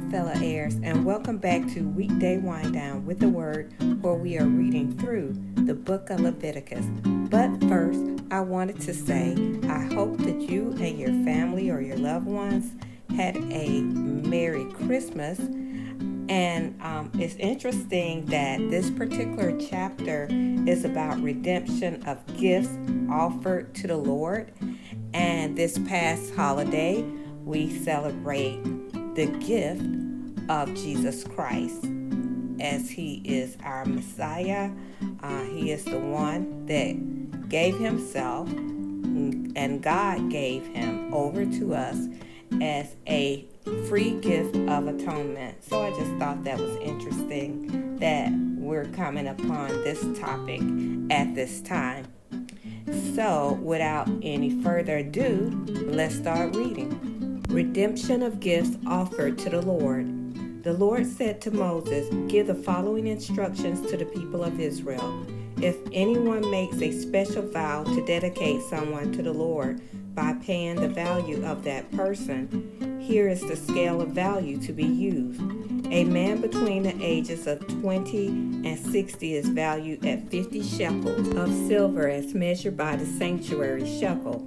fellow heirs, and welcome back to Weekday Wind Down with the Word, where we are reading through the book of Leviticus. But first, I wanted to say, I hope that you and your family or your loved ones had a Merry Christmas. And it's interesting that this particular chapter is about redemption of gifts offered to the Lord. And this past holiday, we celebrate the gift of Jesus Christ, as he is our Messiah. He is the one that gave himself, and God gave him over to us as a free gift of atonement. So I just thought that was interesting that we're coming upon this topic at this time. So without any further ado, let's start reading. Redemption of gifts offered to the Lord. The Lord said to Moses, "Give the following instructions to the people of Israel. If anyone makes a special vow to dedicate someone to the Lord by paying the value of that person, here is the scale of value to be used. A man between the ages of 20 and 60 is valued at 50 shekels of silver as measured by the sanctuary shekel.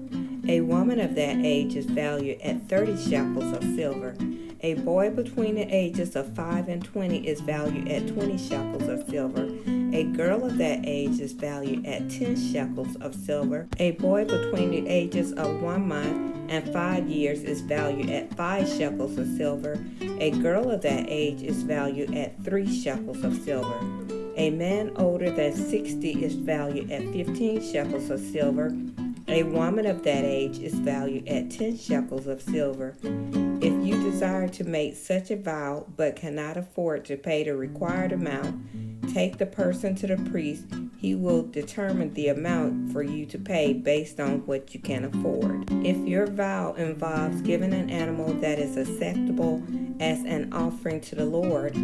A woman of that age is valued at 30 shekels of silver. A boy between the ages of 5 and 20 is valued at 20 shekels of silver. A girl of that age is valued at 10 shekels of silver. A boy between the ages of 1 month and 5 years is valued at 5 shekels of silver. A girl of that age is valued at 3 shekels of silver. A man older than 60 is valued at 15 shekels of silver. A woman of that age is valued at 10 shekels of silver. If you desire to make such a vow but cannot afford to pay the required amount, take the person to the priest. He will determine the amount for you to pay based on what you can afford. If your vow involves giving an animal that is acceptable as an offering to the Lord,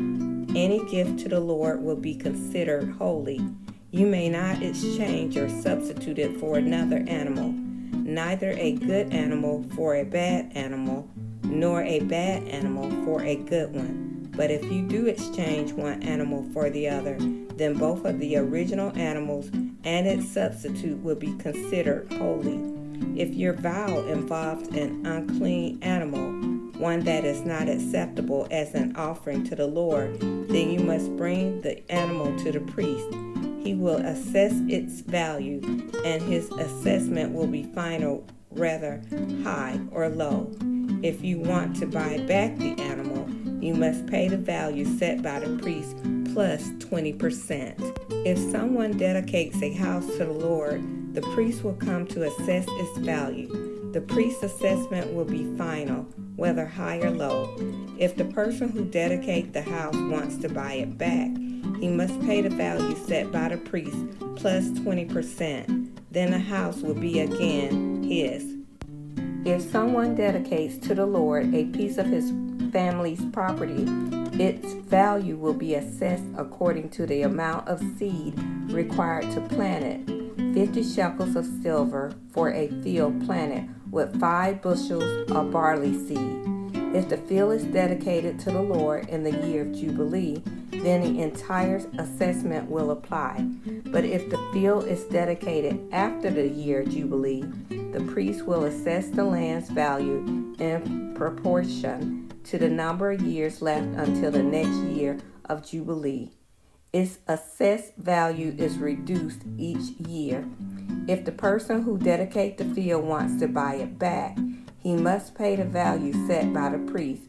any gift to the Lord will be considered holy. You may not exchange or substitute it for another animal, neither a good animal for a bad animal, nor a bad animal for a good one. But if you do exchange one animal for the other, then both of the original animals and its substitute will be considered holy. If your vow involves an unclean animal, one that is not acceptable as an offering to the Lord, then you must bring the animal to the priest. He will assess its value, and his assessment will be final, rather high or low. If you want to buy back the animal, you must pay the value set by the priest plus 20%. If someone dedicates a house to the Lord, the priest will come to assess its value. The priest's assessment will be final, whether high or low. If the person who dedicates the house wants to buy it back, he must pay the value set by the priest plus 20%. Then the house will be again his. If someone dedicates to the Lord a piece of his family's property, its value will be assessed according to the amount of seed required to plant it. 50 shekels of silver for a field planted with 5 bushels of barley seed. If the field is dedicated to the Lord in the year of Jubilee, then the entire assessment will apply. But if the field is dedicated after the year of Jubilee, the priest will assess the land's value in proportion to the number of years left until the next year of Jubilee. Its assessed value is reduced each year. If the person who dedicates the field wants to buy it back, he must pay the value set by the priest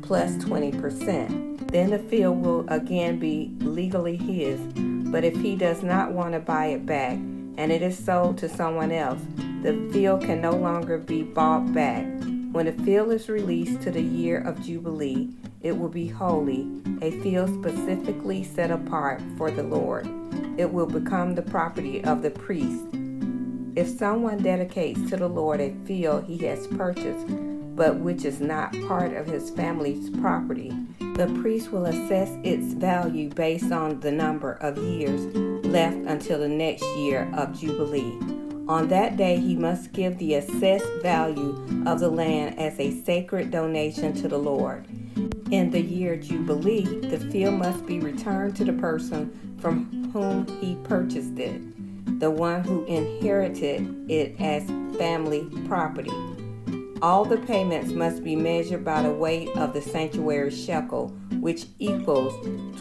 plus 20%. Then the field will again be legally his. But if he does not want to buy it back and it is sold to someone else, the field can no longer be bought back. When the field is released to the year of Jubilee, it will be holy, a field specifically set apart for the Lord. It will become the property of the priest. If someone dedicates to the Lord a field he has purchased, but which is not part of his family's property, the priest will assess its value based on the number of years left until the next year of Jubilee. On that day, he must give the assessed value of the land as a sacred donation to the Lord. In the year Jubilee, the field must be returned to the person from whom he purchased it, the one who inherited it as family property. All the payments must be measured by the weight of the sanctuary shekel, which equals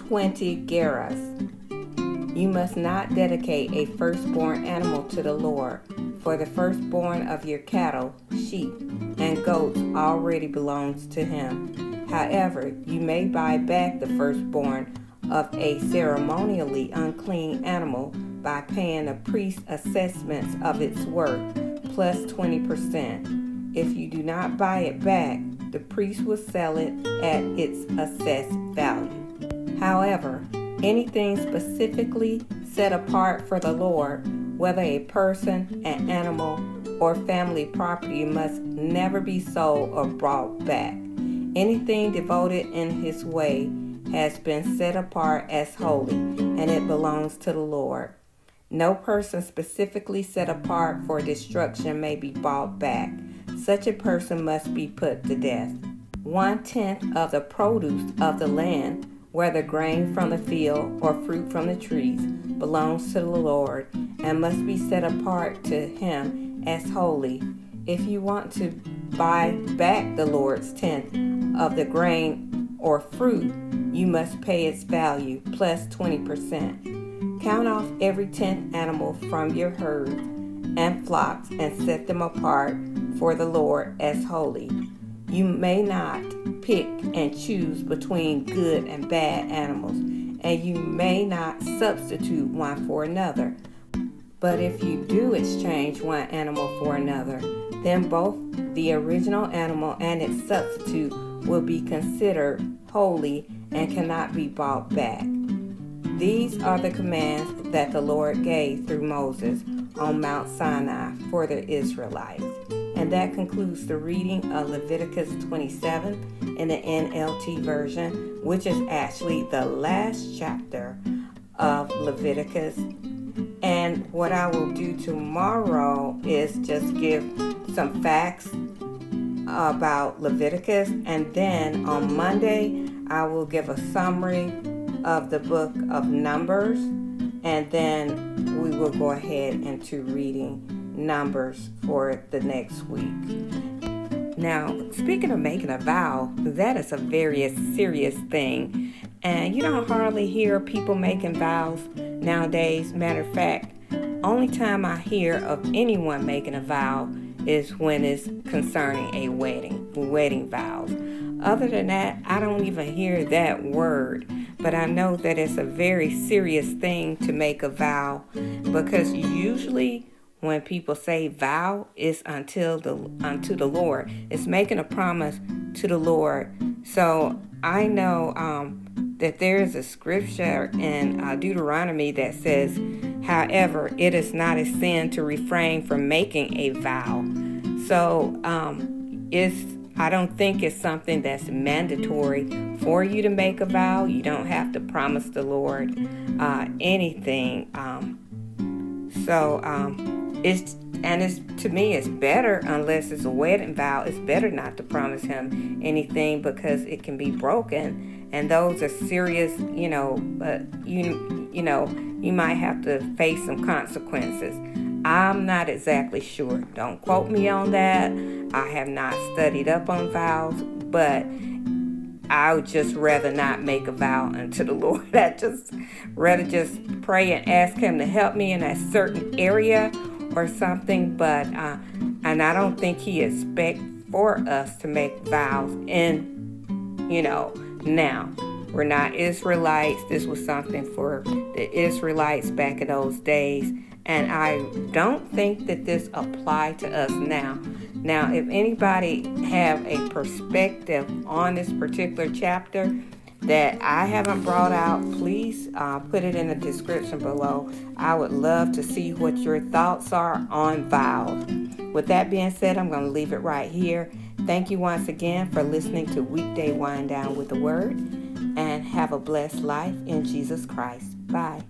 20 gerahs. You must not dedicate a firstborn animal to the Lord, for the firstborn of your cattle, sheep, and goats already belongs to him. However, you may buy back the firstborn of a ceremonially unclean animal by paying the priest's assessments of its worth, plus 20%. If you do not buy it back, the priest will sell it at its assessed value. However, anything specifically set apart for the Lord, whether a person, an animal, or family property, must never be sold or brought back. Anything devoted in his way has been set apart as holy, and it belongs to the Lord. No person specifically set apart for destruction may be bought back. Such a person must be put to death. 1/10 of the produce of the land, whether grain from the field or fruit from the trees, belongs to the Lord and must be set apart to him as holy. If you want to buy back the Lord's 10th of the grain or fruit, you must pay its value plus 20%. Count off every 10th animal from your herd and flocks and set them apart for the Lord as holy. You may not pick and choose between good and bad animals, and you may not substitute one for another. But if you do exchange one animal for another, then both the original animal and its substitute will be considered holy and cannot be bought back. These are the commands that the Lord gave through Moses on Mount Sinai for the Israelites. And that concludes the reading of Leviticus 27 in the NLT version, which is actually the last chapter of Leviticus. And what I will do tomorrow is just give some facts about Leviticus, and then on Monday I will give a summary of the book of Numbers, and then we will go ahead into reading Numbers for the next week. Now, speaking of making a vow, that is a very serious thing, and you don't hardly hear people making vows nowadays. Matter of fact, only time I hear of anyone making a vow is when it's concerning a wedding vows. Other than that, I don't even hear that word. But I know that it's a very serious thing to make a vow, because usually when people say vow, it's unto the Lord. It's making a promise to the Lord. So I know that there is a scripture in Deuteronomy that says, however, it is not a sin to refrain from making a vow. So I don't think it's something that's mandatory for you to make a vow. You don't have to promise the Lord anything. It's to me, it's better, unless it's a wedding vow, it's better not to promise him anything, because it can be broken, and those are serious, but you might have to face some consequences. I'm not exactly sure. Don't quote me on that. I have not studied up on vows, but I would just rather not make a vow unto the Lord. I just rather just pray and ask him to help me in a certain area or something. But and I don't think he expects for us to make vows. And now we're not Israelites. This was something for the Israelites back in those days. And I don't think that this applies to us now. Now, if anybody have a perspective on this particular chapter that I haven't brought out, please put it in the description below. I would love to see what your thoughts are on vows. With that being said, I'm going to leave it right here. Thank you once again for listening to Weekday Wind Down with the Word, and have a blessed life in Jesus Christ. Bye.